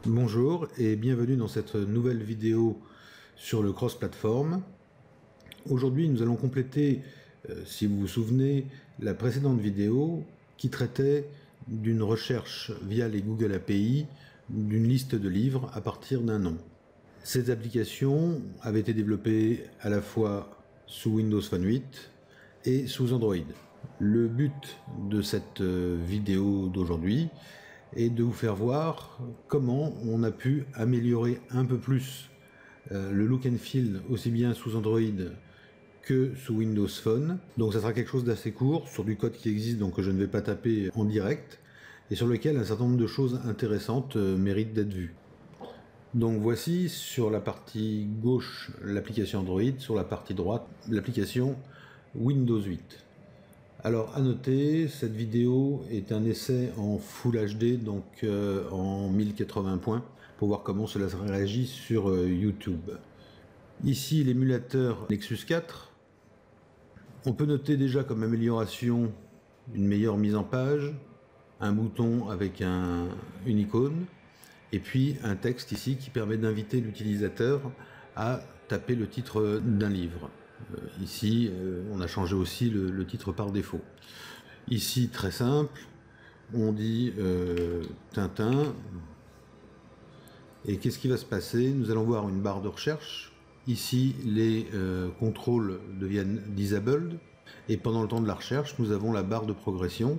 Bonjour et bienvenue dans cette nouvelle vidéo sur le cross-platform. Aujourd'hui, nous allons compléter, si vous vous souvenez, la précédente vidéo qui traitait d'une recherche via les Google API d'une liste de livres à partir d'un nom. Ces applications avaient été développées à la fois sous Windows Phone 8 et sous Android. Le but de cette vidéo d'aujourd'hui est de vous faire voir comment on a pu améliorer un peu plus le look and feel aussi bien sous Android que sous Windows Phone. Donc ça sera quelque chose d'assez court sur du code qui existe, donc que je ne vais pas taper en direct, et sur lequel un certain nombre de choses intéressantes méritent d'être vues. Donc voici sur la partie gauche l'application Android, sur la partie droite l'application Windows 8. Alors à noter, cette vidéo est un essai en Full HD, donc en 1080 points, pour voir comment cela réagit sur YouTube. Ici l'émulateur Nexus 4. On peut noter déjà comme amélioration une meilleure mise en page, un bouton avec une icône, et puis un texte ici qui permet d'inviter l'utilisateur à taper le titre d'un livre. Ici, on a changé aussi le titre par défaut. Ici, très simple, on dit Tintin. Et qu'est-ce qui va se passer? Nous allons voir une barre de recherche. Ici, les contrôles deviennent disabled. Et pendant le temps de la recherche, nous avons la barre de progression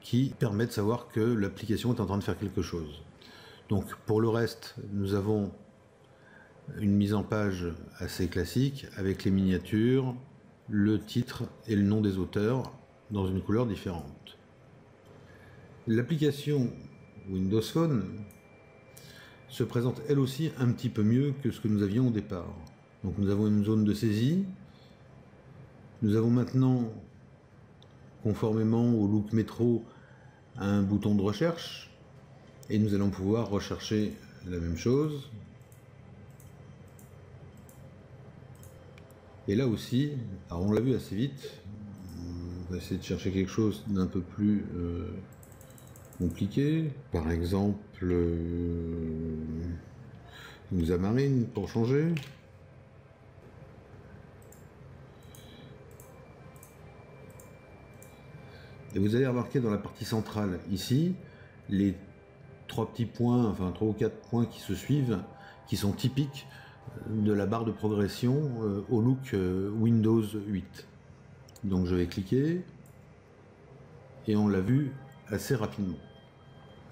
qui permet de savoir que l'application est en train de faire quelque chose. Donc, pour le reste, nous avons une mise en page assez classique avec les miniatures, le titre et le nom des auteurs dans une couleur différente. L'application Windows Phone se présente elle aussi un petit peu mieux que ce que nous avions au départ. Donc nous avons une zone de saisie. Nous avons maintenant, conformément au look métro, un bouton de recherche et nous allons pouvoir rechercher la même chose. Et là aussi, alors on l'a vu assez vite, on va essayer de chercher quelque chose d'un peu plus compliqué. Par exemple, une Xamarin pour changer. Et vous allez remarquer dans la partie centrale ici, les trois petits points, enfin 3 ou 4 points qui se suivent, qui sont typiques de la barre de progression au look Windows 8. Donc je vais cliquer et on l'a vu assez rapidement.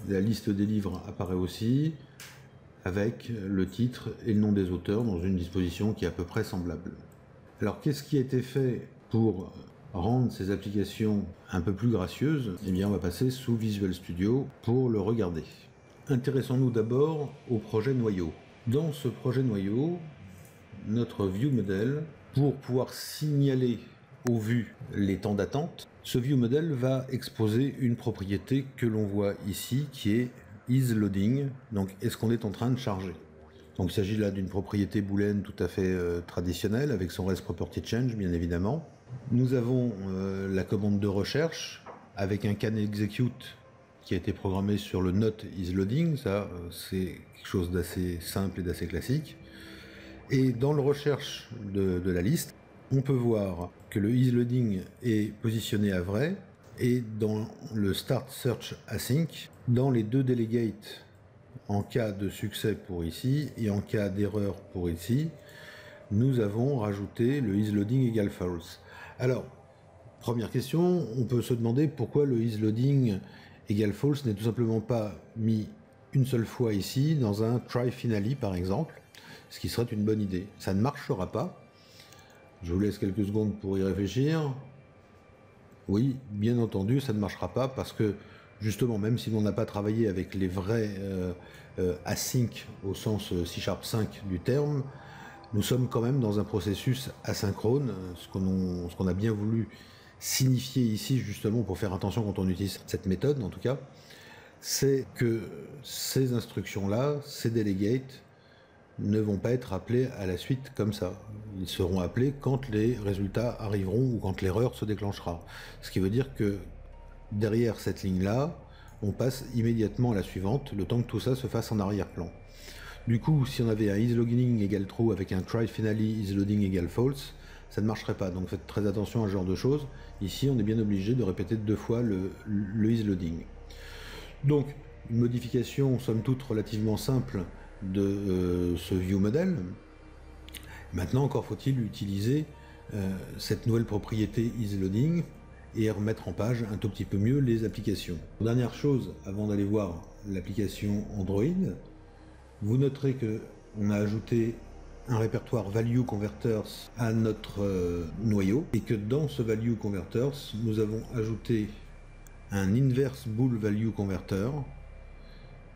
La liste des livres apparaît aussi avec le titre et le nom des auteurs dans une disposition qui est à peu près semblable. Alors qu'est-ce qui a été fait pour rendre ces applications un peu plus gracieuses? Eh bien on va passer sous Visual Studio pour le regarder. Intéressons-nous d'abord au projet noyau. Dans ce projet noyau, notre ViewModel, pour pouvoir signaler aux vues les temps d'attente, ce ViewModel va exposer une propriété que l'on voit ici qui est isLoading, donc est-ce qu'on est en train de charger. Donc il s'agit là d'une propriété booléenne tout à fait traditionnelle avec son RESTPropertyChange bien évidemment. Nous avons la commande de recherche avec un canExecute qui a été programmé sur le not isLoading, ça c'est quelque chose d'assez simple et d'assez classique. Et dans le recherche de la liste, on peut voir que le isLoading est positionné à vrai, et dans le start search async, dans les deux delegates, en cas de succès pour ici et en cas d'erreur pour ici, nous avons rajouté le isLoading égale false. Alors, première question, on peut se demander pourquoi le isLoading égale false n'est tout simplement pas mis une seule fois ici dans un try finally par exemple, ce qui serait une bonne idée. Ça ne marchera pas. Je vous laisse quelques secondes pour y réfléchir. Oui, bien entendu, ça ne marchera pas parce que justement, même si l'on n'a pas travaillé avec les vrais async au sens C#5 du terme, nous sommes quand même dans un processus asynchrone, ce qu'on a bien voulu signifier ici justement pour faire attention quand on utilise cette méthode en tout cas, c'est que ces instructions-là, ces delegates, ne vont pas être appelés à la suite comme ça. Ils seront appelés quand les résultats arriveront ou quand l'erreur se déclenchera. Ce qui veut dire que derrière cette ligne-là, on passe immédiatement à la suivante, le temps que tout ça se fasse en arrière-plan. Du coup, si on avait un isLogging égale true avec un try finally isLoading égale false, ça ne marcherait pas. Donc faites très attention à ce genre de choses. Ici, on est bien obligé de répéter 2 fois le isLoading. Donc, une modification, somme toute, relativement simple de ce viewModel. Maintenant, encore faut-il utiliser cette nouvelle propriété isLoading et remettre en page un tout petit peu mieux les applications. Dernière chose, avant d'aller voir l'application Android, vous noterez qu'on a ajouté un répertoire Value Converters à notre noyau et que dans ce Value Converters, nous avons ajouté un Inverse Bool Value Converter,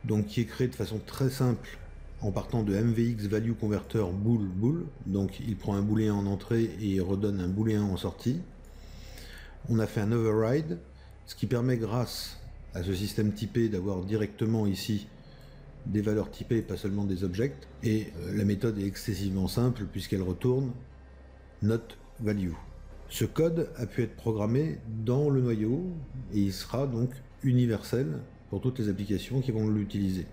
donc qui est créé de façon très simple en partant de MVX Value Converter Bool Bool. Donc il prend un booléen en entrée et il redonne un booléen en sortie. On a fait un override, ce qui permet grâce à ce système typé d'avoir directement ici des valeurs typées, pas seulement des objects. Et la méthode est excessivement simple puisqu'elle retourne not value. Ce code a pu être programmé dans le noyau et il sera donc universel pour toutes les applications qui vont l'utiliser.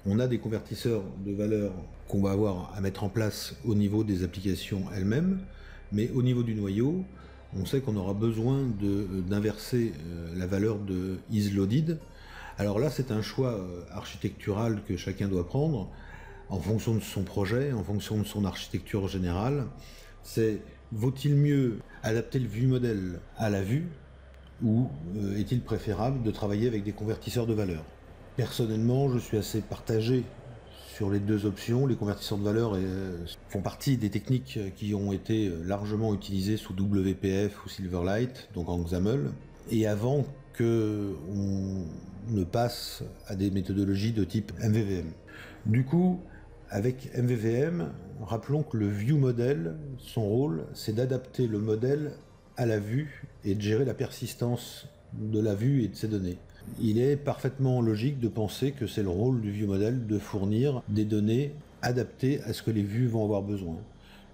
On a des convertisseurs de valeurs qu'on va avoir à mettre en place au niveau des applications elles-mêmes, mais au niveau du noyau, on sait qu'on aura besoin d'inverser la valeur de isLoaded. Alors là, c'est un choix architectural que chacun doit prendre en fonction de son projet, en fonction de son architecture générale. C'est vaut-il mieux adapter le viewModel à la vue ou est-il préférable de travailler avec des convertisseurs de valeurs? Personnellement, je suis assez partagé sur les deux options. Les convertisseurs de valeurs font partie des techniques qui ont été largement utilisées sous WPF ou Silverlight, donc en XAML, et avant qu'on ne passe à des méthodologies de type MVVM. Du coup, avec MVVM, rappelons que le viewModel, son rôle, c'est d'adapter le modèle à la vue et de gérer la persistance de la vue et de ses données. Il est parfaitement logique de penser que c'est le rôle du viewModel de fournir des données adaptées à ce que les vues vont avoir besoin.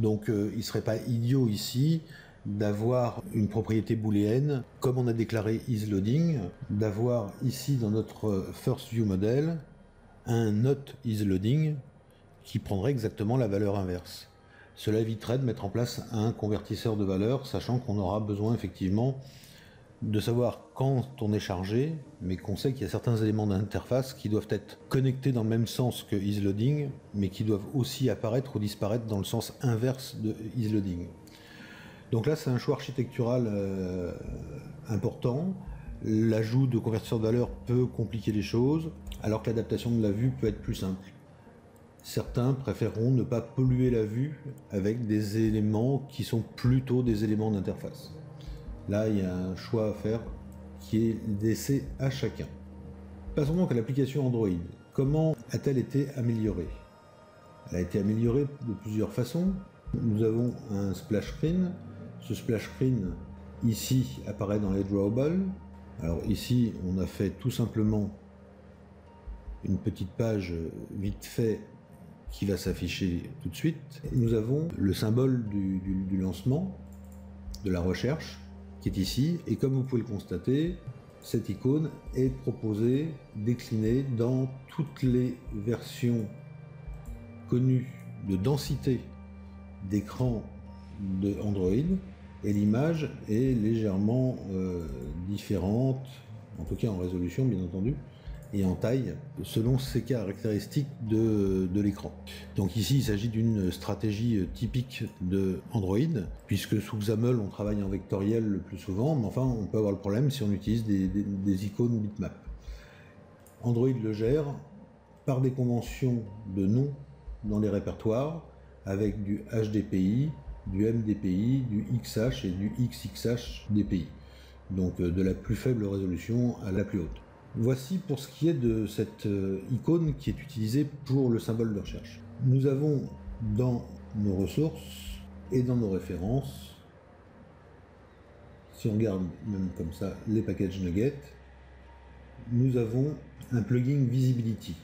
Donc il ne serait pas idiot ici d'avoir une propriété booléenne, comme on a déclaré isLoading, d'avoir ici dans notre first viewModel un not isLoading qui prendrait exactement la valeur inverse. Cela éviterait de mettre en place un convertisseur de valeurs, sachant qu'on aura besoin effectivement de savoir quand on est chargé, mais qu'on sait qu'il y a certains éléments d'interface qui doivent être connectés dans le même sens que isLoading, mais qui doivent aussi apparaître ou disparaître dans le sens inverse de isLoading. Donc là, c'est un choix architectural important. L'ajout de convertisseurs de valeurs peut compliquer les choses, alors que l'adaptation de la vue peut être plus simple. Certains préféreront ne pas polluer la vue avec des éléments qui sont plutôt des éléments d'interface. Là, il y a un choix à faire qui est laissé à chacun. Passons donc à l'application Android. Comment a-t-elle été améliorée? Elle a été améliorée de plusieurs façons. Nous avons un splash screen. Ce splash screen, ici, apparaît dans les drawables. Alors ici, on a fait tout simplement une petite page vite fait qui va s'afficher tout de suite. Nous avons le symbole du lancement, de la recherche, qui est ici, et comme vous pouvez le constater, cette icône est proposée, déclinée dans toutes les versions connues de densité d'écran de Android, et l'image est légèrement différente, en tout cas en résolution bien entendu, et en taille, selon ces caractéristiques de l'écran. Donc ici, il s'agit d'une stratégie typique de Android, puisque sous XAML, on travaille en vectoriel le plus souvent, mais enfin, on peut avoir le problème si on utilise des icônes bitmap. Android le gère par des conventions de nom dans les répertoires, avec du HDPI, du MDPI, du XH et du XXH DPI. Donc de la plus faible résolution à la plus haute. Voici pour ce qui est de cette icône qui est utilisée pour le symbole de recherche. Nous avons dans nos ressources et dans nos références, si on regarde même comme ça les packages nuggets, nous avons un plugin Visibility.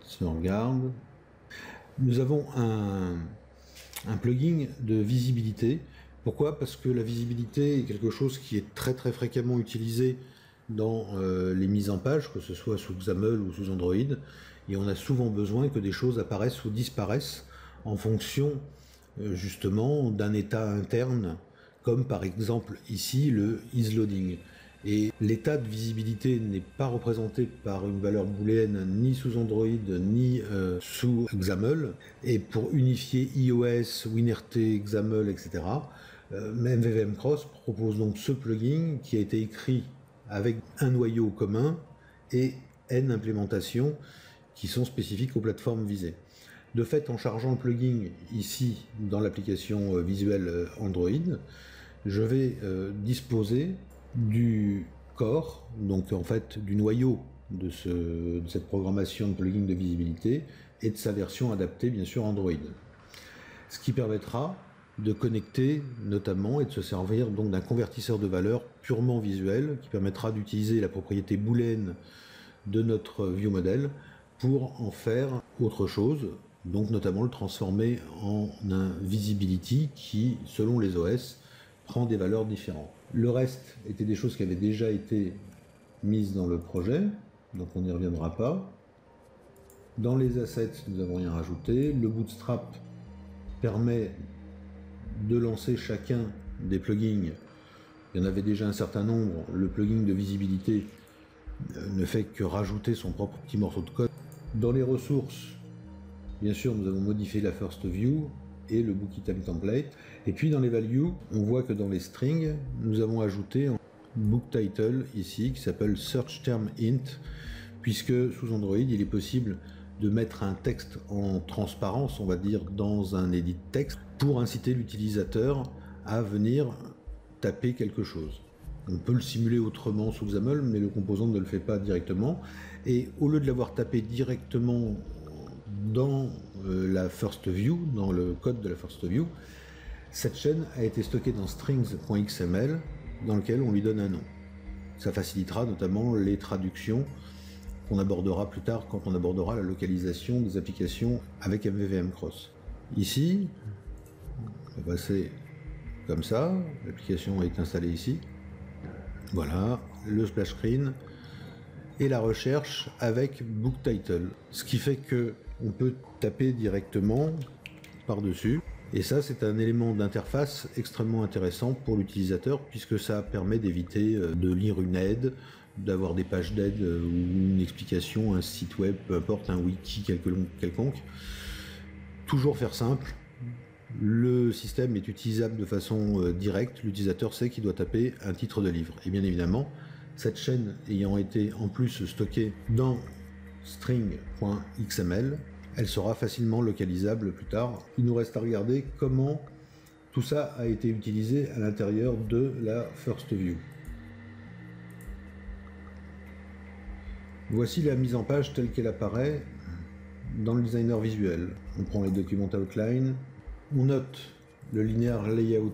Si on regarde, nous avons un plugin de visibilité. Pourquoi? Parce que la visibilité est quelque chose qui est très fréquemment utilisé dans les mises en page, que ce soit sous XAML ou sous Android, et on a souvent besoin que des choses apparaissent ou disparaissent en fonction justement d'un état interne, comme par exemple ici le isLoading. Et l'état de visibilité n'est pas représenté par une valeur booléenne ni sous Android ni sous XAML. Et pour unifier iOS, WinRT, XAML, etc., MVVM Cross propose donc ce plugin qui a été écrit avec un noyau commun et N implémentations qui sont spécifiques aux plateformes visées. De fait, en chargeant le plugin ici dans l'application visuelle Android, je vais disposer du core, donc en fait du noyau de cette programmation de plugin de visibilité et de sa version adaptée bien sûr Android. Ce qui permettra de connecter notamment et de se servir donc d'un convertisseur de valeur purement visuel qui permettra d'utiliser la propriété booléenne de notre viewModel pour en faire autre chose, donc notamment le transformer en un visibility qui, selon les OS, prend des valeurs différentes. Le reste était des choses qui avaient déjà été mises dans le projet, donc on n'y reviendra pas. Dans les assets, nous n'avons rien rajouté. Le Bootstrap permet de lancer chacun des plugins. Il y en avait déjà un certain nombre. Le plugin de visibilité ne fait que rajouter son propre petit morceau de code. Dans les ressources, bien sûr, nous avons modifié la first view et le book item template. Et puis dans les values, on voit que dans les strings, nous avons ajouté un book title ici qui s'appelle search term int, puisque sous Android, il est possible de mettre un texte en transparence, on va dire, dans un edit texte pour inciter l'utilisateur à venir taper quelque chose. On peut le simuler autrement sous XAML, mais le composant ne le fait pas directement. Et au lieu de l'avoir tapé directement dans la first view, dans le code de la first view, cette chaîne a été stockée dans strings.xml, dans lequel on lui donne un nom. Ça facilitera notamment les traductions qu'on abordera plus tard quand on abordera la localisation des applications avec MVVM Cross. Ici, on va passer comme ça, l'application est installée ici. Voilà, le splash screen et la recherche avec book title. Ce qui fait que on peut taper directement par-dessus. Et ça, c'est un élément d'interface extrêmement intéressant pour l'utilisateur puisque ça permet d'éviter de lire une aide, d'avoir des pages d'aide ou une explication, un site web, peu importe, un wiki quelconque. Toujours faire simple. Le système est utilisable de façon directe. L'utilisateur sait qu'il doit taper un titre de livre. Et bien évidemment, cette chaîne ayant été en plus stockée dans string.xml, elle sera facilement localisable plus tard. Il nous reste à regarder comment tout ça a été utilisé à l'intérieur de la first view. Voici la mise en page telle qu'elle apparaît dans le designer visuel. On prend les documents outline, on note le linéaire layout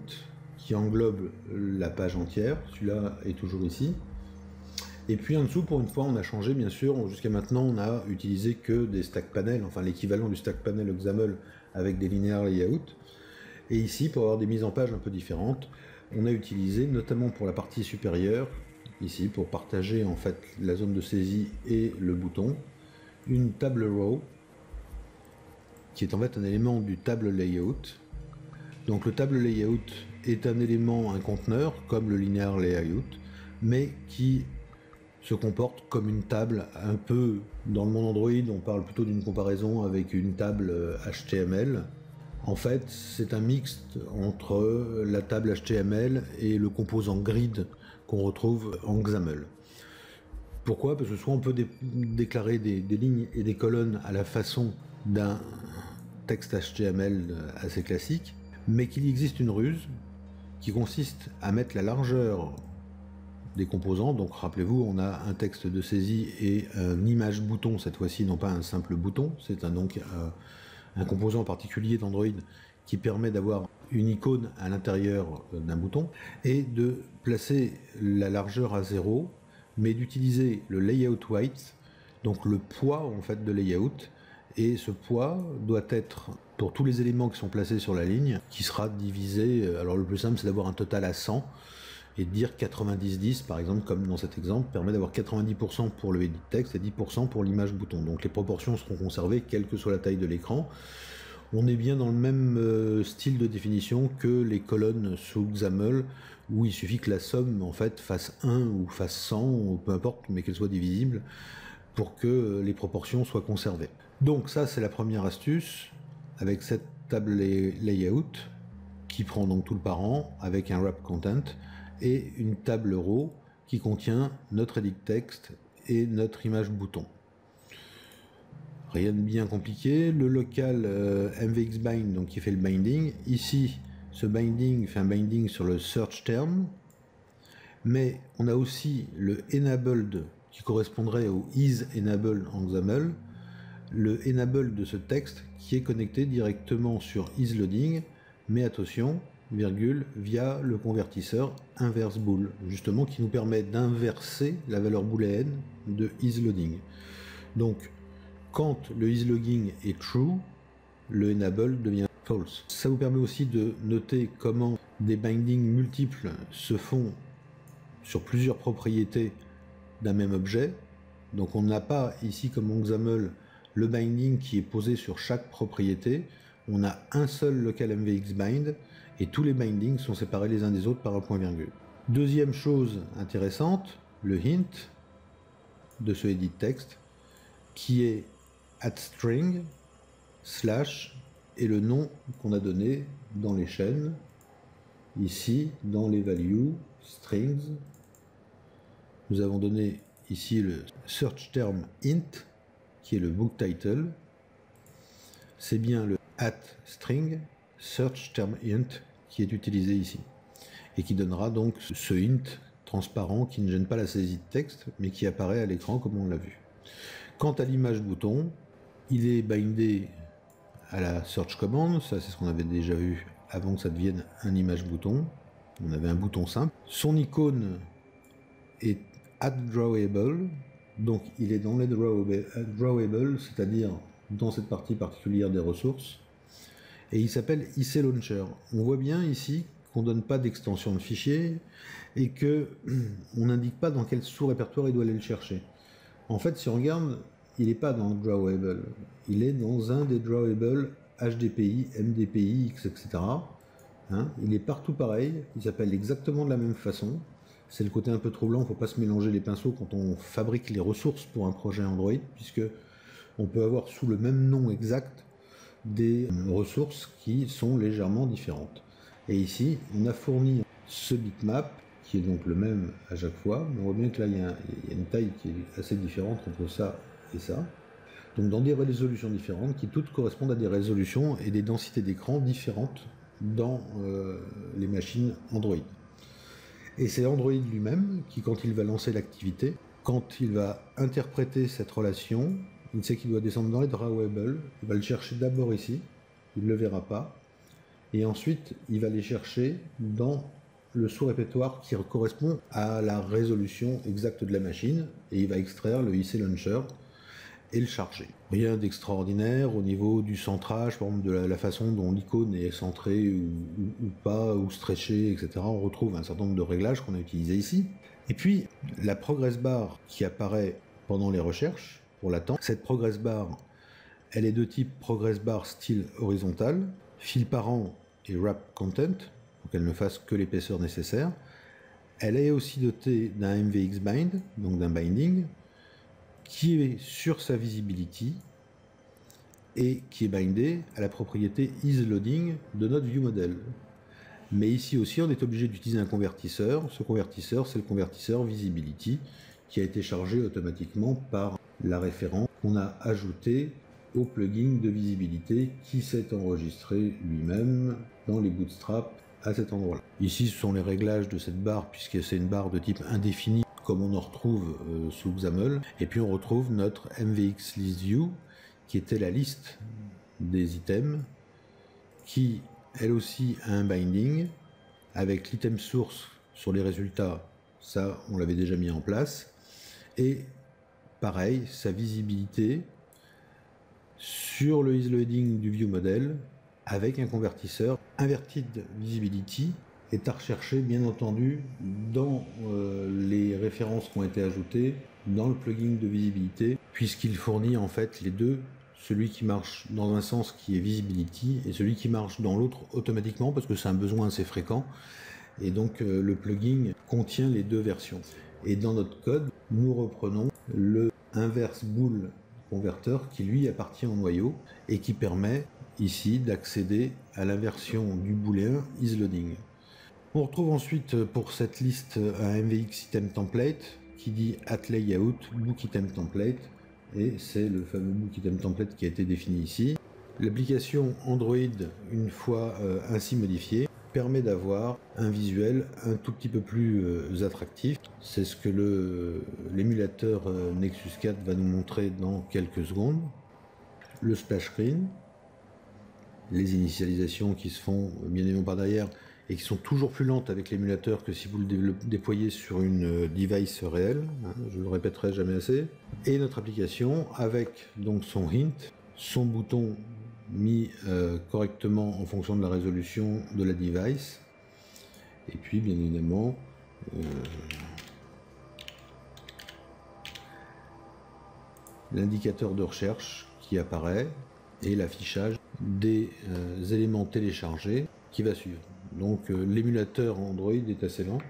qui englobe la page entière, celui-là est toujours ici. Et puis en dessous, pour une fois, on a changé, bien sûr. Jusqu'à maintenant, on a utilisé que des stack panels, enfin l'équivalent du stack panel XAML avec des linéaires layout. Et ici, pour avoir des mises en page un peu différentes, on a utilisé, notamment pour la partie supérieure, ici, pour partager en fait la zone de saisie et le bouton, une table row, qui est en fait un élément du table layout. Donc le table layout est un élément, un conteneur, comme le linéaire layout, mais qui se comporte comme une table un peu, dans le monde Android, on parle plutôt d'une comparaison avec une table HTML. En fait, c'est un mixte entre la table HTML et le composant grid qu'on retrouve en XAML. Pourquoi? Parce que soit on peut déclarer des lignes et des colonnes à la façon d'un texte HTML assez classique, mais qu'il existe une ruse qui consiste à mettre la largeur des composants. Donc rappelez-vous, on a un texte de saisie et un image bouton, cette fois-ci non pas un simple bouton, c'est donc un composant particulier d'Android qui permet d'avoir une icône à l'intérieur d'un bouton et de placer la largeur à 0, mais d'utiliser le layout weight, donc le poids en fait de layout, et ce poids doit être pour tous les éléments qui sont placés sur la ligne, qui sera divisé, alors le plus simple c'est d'avoir un total à 100, et de dire 90-10 par exemple, comme dans cet exemple, permet d'avoir 90% pour le edit text et 10% pour l'image bouton. Donc les proportions seront conservées quelle que soit la taille de l'écran. On est bien dans le même style de définition que les colonnes sous XAML, où il suffit que la somme en fait fasse 1 ou fasse 100, ou peu importe, mais qu'elle soit divisible, pour que les proportions soient conservées. Donc ça, c'est la première astuce, avec cette table layout, qui prend donc tout le parent, avec un wrap content, et une table row qui contient notre edit text et notre image bouton. Rien de bien compliqué. Le local mvxbind, donc qui fait le binding. Ici, ce binding fait un binding sur le search term, mais on a aussi le enabled qui correspondrait au is enabled en XAML, le enabled de ce texte qui est connecté directement sur isLoading, mais attention, virgule, via le convertisseur inverse bool, justement qui nous permet d'inverser la valeur booléenne de isLoading. Donc, quand le isLogging est true, le enable devient false. Ça vous permet aussi de noter comment des bindings multiples se font sur plusieurs propriétés d'un même objet. Donc on n'a pas ici comme en XAML le binding qui est posé sur chaque propriété. On a un seul local mvxbind et tous les bindings sont séparés les uns des autres par un point virgule. Deuxième chose intéressante, le hint de ce edit text qui est @string / et le nom qu'on a donné dans les chaînes, ici dans les values strings. Nous avons donné ici le search term int qui est le book title. C'est bien le @string search term int qui est utilisé ici et qui donnera donc ce int transparent qui ne gêne pas la saisie de texte mais qui apparaît à l'écran comme on l'a vu. Quant à l'image bouton, il est bindé à la search command, ça c'est ce qu'on avait déjà vu avant que ça devienne un image bouton. On avait un bouton simple. Son icône est @drawable, donc il est dans les drawable, c'est-à-dire dans cette partie particulière des ressources, et il s'appelle IC Launcher. On voit bien ici qu'on ne donne pas d'extension de fichier et que on n'indique pas dans quel sous-répertoire il doit aller le chercher. En fait, si on regarde, il n'est pas dans le drawable, il est dans un des drawables HDPI, MDPI, etc. Hein, il est partout pareil, il s'appelle exactement de la même façon. C'est le côté un peu troublant, il ne faut pas se mélanger les pinceaux quand on fabrique les ressources pour un projet Android, puisque on peut avoir sous le même nom exact des ressources qui sont légèrement différentes. Et ici, on a fourni ce bitmap, qui est donc le même à chaque fois, mais on voit bien que là, il y a une taille qui est assez différente entre ça et ça. Donc dans des résolutions différentes, qui toutes correspondent à des résolutions et des densités d'écran différentes dans les machines Android. Et c'est Android lui-même qui, quand il va lancer l'activité, quand il va interpréter cette relation, il sait qu'il doit descendre dans les drawables, il va le chercher d'abord ici, il ne le verra pas, et ensuite il va les chercher dans le sous-répertoire qui correspond à la résolution exacte de la machine, et il va extraire le IC Launcher et le charger. Rien d'extraordinaire au niveau du centrage, par exemple de la façon dont l'icône est centrée ou pas, ou stretchée, etc. On retrouve un certain nombre de réglages qu'on a utilisés ici. Et puis, la progress bar qui apparaît pendant les recherches, pour l'attente, cette progress bar, elle est de type progress bar style horizontal, fil parent et wrap content, pour qu'elle ne fasse que l'épaisseur nécessaire. Elle est aussi dotée d'un mvxbind, donc d'un binding, qui est sur sa visibility et qui est bindé à la propriété isLoading de notre viewModel. Mais ici aussi, on est obligé d'utiliser un convertisseur. Ce convertisseur, c'est le convertisseur visibility qui a été chargé automatiquement par la référence qu'on a ajoutée au plugin de visibilité qui s'est enregistré lui-même dans les bootstraps à cet endroit-là. Ici, ce sont les réglages de cette barre, puisque c'est une barre de type indéfini, comme on en retrouve sous XAML. Et puis on retrouve notre mvxListView, qui était la liste des items, qui elle aussi a un binding, avec l'item source sur les résultats, ça on l'avait déjà mis en place, et pareil, sa visibilité sur le isLoading du viewModel, avec un convertisseur inverted visibility est à rechercher bien entendu dans les références qui ont été ajoutées dans le plugin de visibilité, puisqu'il fournit en fait les deux, celui qui marche dans un sens qui est Visibility et celui qui marche dans l'autre automatiquement, parce que c'est un besoin assez fréquent, et donc le plugin contient les deux versions. Et dans notre code, nous reprenons le inverse bool converteur qui lui appartient au noyau et qui permet ici d'accéder à la version du booléen isLoading. On retrouve ensuite pour cette liste un MVX item template qui dit at layout book item template, et c'est le fameux book item template qui a été défini ici. L'application Android, une fois ainsi modifiée, permet d'avoir un visuel un tout petit peu plus attractif. C'est ce que l'émulateur Nexus 4 va nous montrer dans quelques secondes. Le splash screen, les initialisations qui se font bien évidemment par derrière et qui sont toujours plus lentes avec l'émulateur que si vous le déployez sur une device réelle, hein, je le répéterai jamais assez. Et notre application avec donc son hint, son bouton mis correctement en fonction de la résolution de la device, et puis bien évidemment l'indicateur de recherche qui apparaît et l'affichage des éléments téléchargés qui va suivre. Donc l'émulateur Android est assez lent,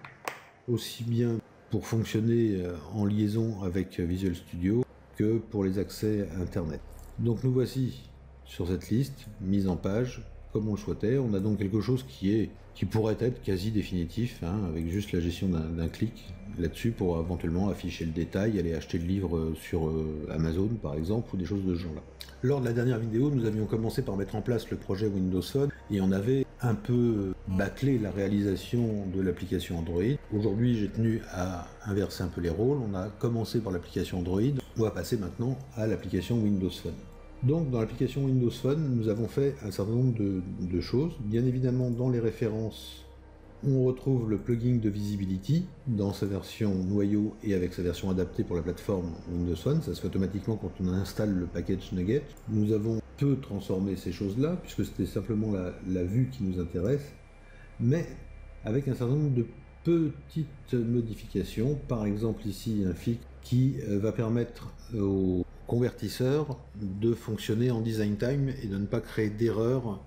aussi bien pour fonctionner en liaison avec Visual Studio que pour les accès à Internet. Donc nous voici sur cette liste, mise en page, comme on le souhaitait. On a donc quelque chose qui pourrait être quasi définitif, hein, avec juste la gestion d'un clic là-dessus pour éventuellement afficher le détail, aller acheter le livre sur Amazon par exemple, ou des choses de ce genre-là. Lors de la dernière vidéo, nous avions commencé par mettre en place le projet Windows Phone et on avait un peu bâclé la réalisation de l'application Android. Aujourd'hui, j'ai tenu à inverser un peu les rôles. On a commencé par l'application Android, on va passer maintenant à l'application Windows Phone. Donc dans l'application Windows Phone, nous avons fait un certain nombre de choses. Bien évidemment, dans les références, on retrouve le plugin de Visibility dans sa version noyau et avec sa version adaptée pour la plateforme Windows Phone. Ça se fait automatiquement quand on installe le package NuGet. Nous avons peu transformé ces choses-là, puisque c'était simplement la vue qui nous intéresse, mais avec un certain nombre de petites modifications. Par exemple ici, un fix qui va permettre aux convertisseurs de fonctionner en design time et de ne pas créer d'erreurs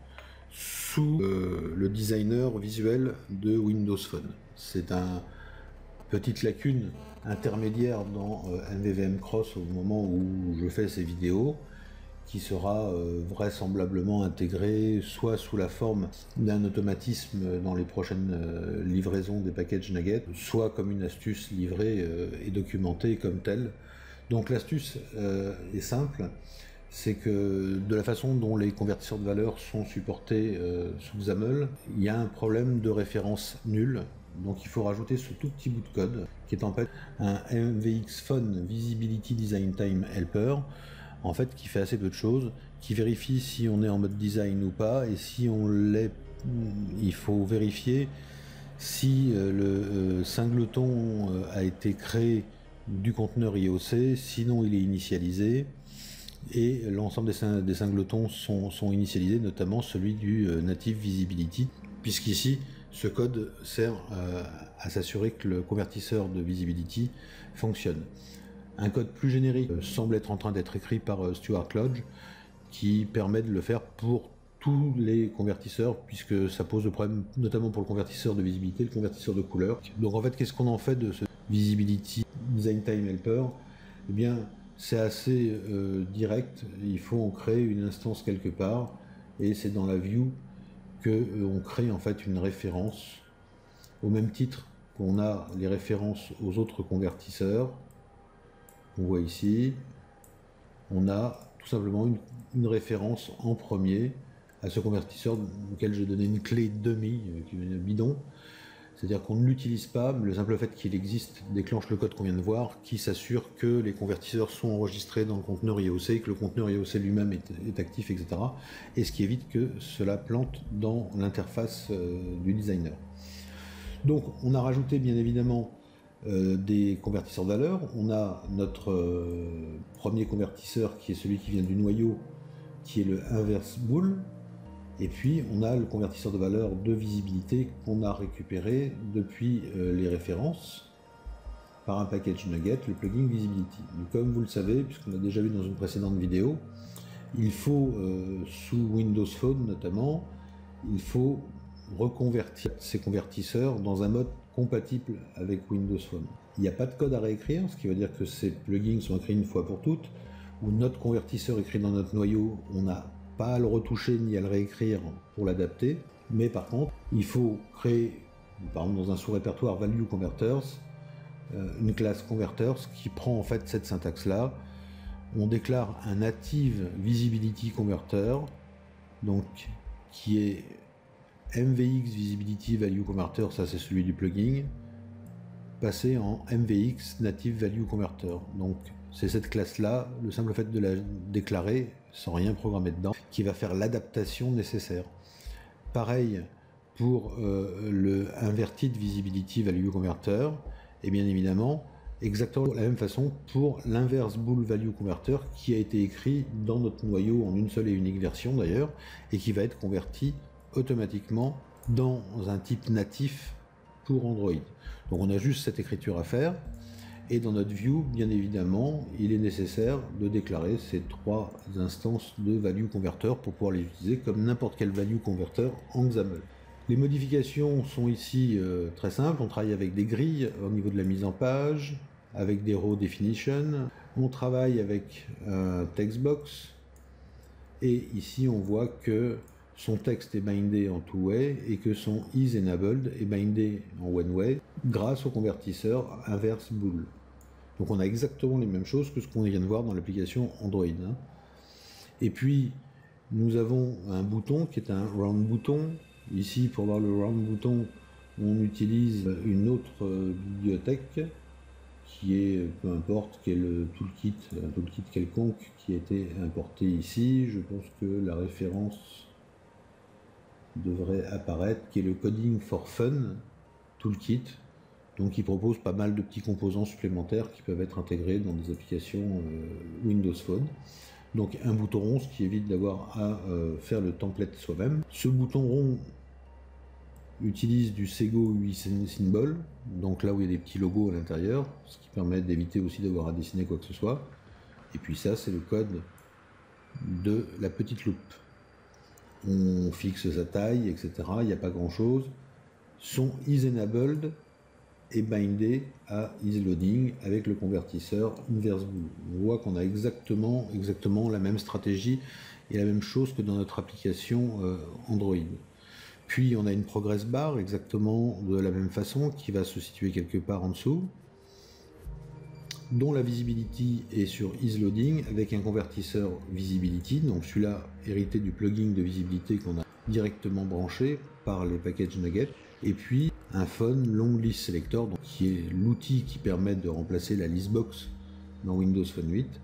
sous le designer visuel de Windows Phone. C'est une petite lacune intermédiaire dans MVVM Cross au moment où je fais ces vidéos, qui sera vraisemblablement intégré soit sous la forme d'un automatisme dans les prochaines livraisons des packages NuGet, soit comme une astuce livrée et documentée comme telle. Donc l'astuce est simple, c'est que de la façon dont les convertisseurs de valeur sont supportés sous XAML, il y a un problème de référence nulle. Donc il faut rajouter ce tout petit bout de code qui est en fait un MVX Phone Visibility Design Time Helper, en fait qui fait assez peu de choses, qui vérifie si on est en mode design ou pas, et si on l'est, il faut vérifier si le singleton a été créé du conteneur IOC, sinon il est initialisé, et l'ensemble des singletons sont initialisés, notamment celui du native visibility, puisqu'ici ce code sert à s'assurer que le convertisseur de visibility fonctionne. Un code plus générique semble être en train d'être écrit par Stuart Lodge, qui permet de le faire pour tous les convertisseurs, puisque ça pose le problème notamment pour le convertisseur de visibilité, le convertisseur de couleur. Donc en fait, qu'est-ce qu'on en fait de ce Visibility Design Time Helper? Eh bien, c'est assez direct. Il faut en créer une instance quelque part, et c'est dans la view que on crée en fait une référence, au même titre qu'on a les références aux autres convertisseurs. On voit ici, on a tout simplement une référence en premier à ce convertisseur auquel j'ai donné une clé demi, qui est bidon. C'est-à-dire qu'on ne l'utilise pas, mais le simple fait qu'il existe déclenche le code qu'on vient de voir, qui s'assure que les convertisseurs sont enregistrés dans le conteneur IOC, que le conteneur IOC lui-même est actif, etc. Et ce qui évite que cela plante dans l'interface du designer. Donc on a rajouté bien évidemment des convertisseurs de valeur. On a notre premier convertisseur qui est celui qui vient du noyau, qui est le inverse bool. Et puis on a le convertisseur de valeur de visibilité qu'on a récupéré depuis les références par un package NuGet, le plugin Visibility. Donc, comme vous le savez, puisqu'on l'a déjà vu dans une précédente vidéo, il faut, sous Windows Phone notamment, il faut reconvertir ces convertisseurs dans un mode compatible avec Windows Phone. Il n'y a pas de code à réécrire, ce qui veut dire que ces plugins sont écrits une fois pour toutes, ou notre convertisseur écrit dans notre noyau, on n'a pas à le retoucher ni à le réécrire pour l'adapter, mais par contre, il faut créer, par exemple dans un sous-répertoire Value Converters, une classe Converters qui prend en fait cette syntaxe-là. On déclare un native Visibility Converter, donc qui est MVX Visibility Value Converter, ça c'est celui du plugin, passé en MVX Native Value Converter. Donc c'est cette classe-là, le simple fait de la déclarer, sans rien programmer dedans, qui va faire l'adaptation nécessaire. Pareil pour le Inverted Visibility Value Converter, et bien évidemment, exactement de la même façon pour l'inverse bool value converter qui a été écrit dans notre noyau en une seule et unique version d'ailleurs, et qui va être converti automatiquement dans un type natif pour Android. Donc on a juste cette écriture à faire, et dans notre view, bien évidemment, il est nécessaire de déclarer ces 3 instances de value converter pour pouvoir les utiliser comme n'importe quel value converter en XAML. Les modifications sont ici très simples, on travaille avec des grilles au niveau de la mise en page, avec des row definition, on travaille avec un textbox, et ici on voit que son texte est bindé en two-way et que son is enabled est bindé en one-way grâce au convertisseur inverse bool. Donc on a exactement les mêmes choses que ce qu'on vient de voir dans l'application Android. Et puis nous avons un bouton qui est un round bouton. Ici, pour voir le round bouton, on utilise une autre bibliothèque qui est, peu importe, qui est le toolkit, un toolkit quelconque qui a été importé ici. Je pense que la référence devrait apparaître, qui est le Coding for Fun toolkit. Donc il propose pas mal de petits composants supplémentaires qui peuvent être intégrés dans des applications Windows Phone. Donc un bouton rond, ce qui évite d'avoir à faire le template soi-même. Ce bouton rond utilise du Sego UI Symbol, donc là où il y a des petits logos à l'intérieur, ce qui permet d'éviter aussi d'avoir à dessiner quoi que ce soit. Et puis ça, c'est le code de la petite loupe. On fixe sa taille, etc. Il n'y a pas grand-chose. Son isEnabled est bindé à isLoading avec le convertisseur inverse bool. On voit qu'on a exactement la même stratégie et la même chose que dans notre application Android. Puis on a une progress bar exactement de la même façon qui va se situer quelque part en dessous, dont la visibility est sur isLoading avec un convertisseur visibility, donc celui-là hérité du plugin de visibilité qu'on a directement branché par les packages NuGet, et puis un Phone Long List Selector, donc qui est l'outil qui permet de remplacer la listbox dans Windows Phone 8,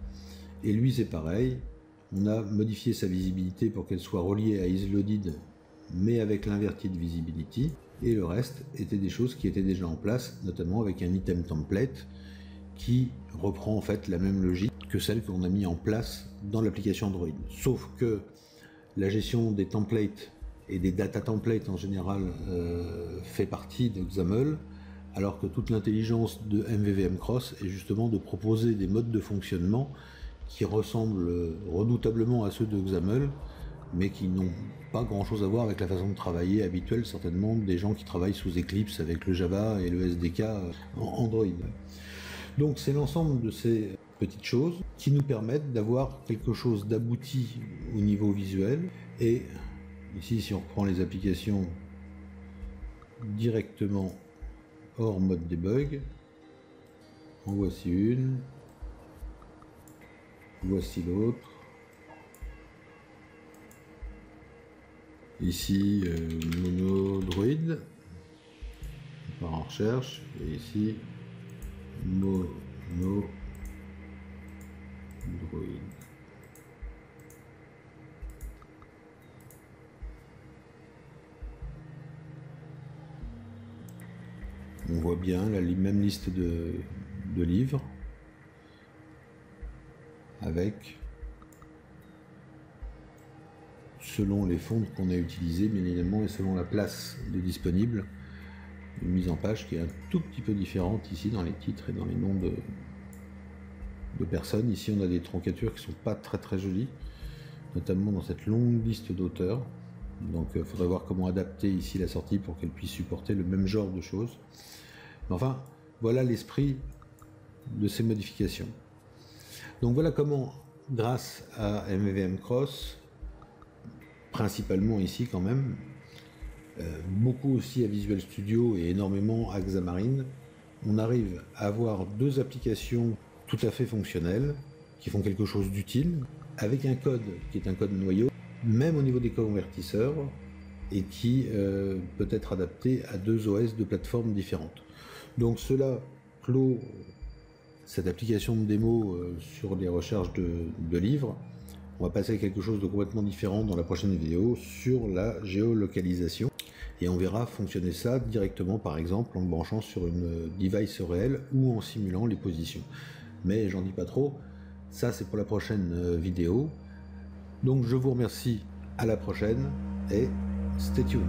et lui c'est pareil, on a modifié sa visibilité pour qu'elle soit reliée à isLoaded mais avec l'inverted visibility, et le reste était des choses qui étaient déjà en place, notamment avec un item template qui reprend en fait la même logique que celle qu'on a mis en place dans l'application Android. Sauf que la gestion des templates et des data templates en général fait partie de XAML, alors que toute l'intelligence de MVVM Cross est justement de proposer des modes de fonctionnement qui ressemblent redoutablement à ceux de XAML, mais qui n'ont pas grand chose à voir avec la façon de travailler habituelle certainement des gens qui travaillent sous Eclipse avec le Java et le SDK en Android. Donc c'est l'ensemble de ces petites choses qui nous permettent d'avoir quelque chose d'abouti au niveau visuel. Et ici, si on reprend les applications directement hors mode debug, en voici une, voici l'autre. Ici, monodroid, on part en recherche, et ici, monodroid. On voit bien la même liste de livres, avec selon les fontes qu'on a utilisées, bien évidemment, et selon la place de disponible. Une mise en page qui est un tout petit peu différente ici dans les titres et dans les noms de personnes. Ici, on a des troncatures qui ne sont pas très très jolies, notamment dans cette longue liste d'auteurs. Donc il faudrait voir comment adapter ici la sortie pour qu'elle puisse supporter le même genre de choses. Mais enfin, voilà l'esprit de ces modifications. Donc voilà comment, grâce à MVVM Cross, principalement ici quand même, beaucoup aussi à Visual Studio et énormément à Xamarin, on arrive à avoir deux applications tout à fait fonctionnelles, qui font quelque chose d'utile, avec un code qui est un code noyau, même au niveau des convertisseurs, et qui peut être adapté à deux OS de plateformes différentes. Donc cela clôt cette application de démo sur les recherches de livres. On va passer à quelque chose de complètement différent dans la prochaine vidéo sur la géolocalisation. Et on verra fonctionner ça directement, par exemple, en le branchant sur une device réelle ou en simulant les positions. Mais j'en dis pas trop, ça c'est pour la prochaine vidéo. Donc je vous remercie, à la prochaine et stay tuned.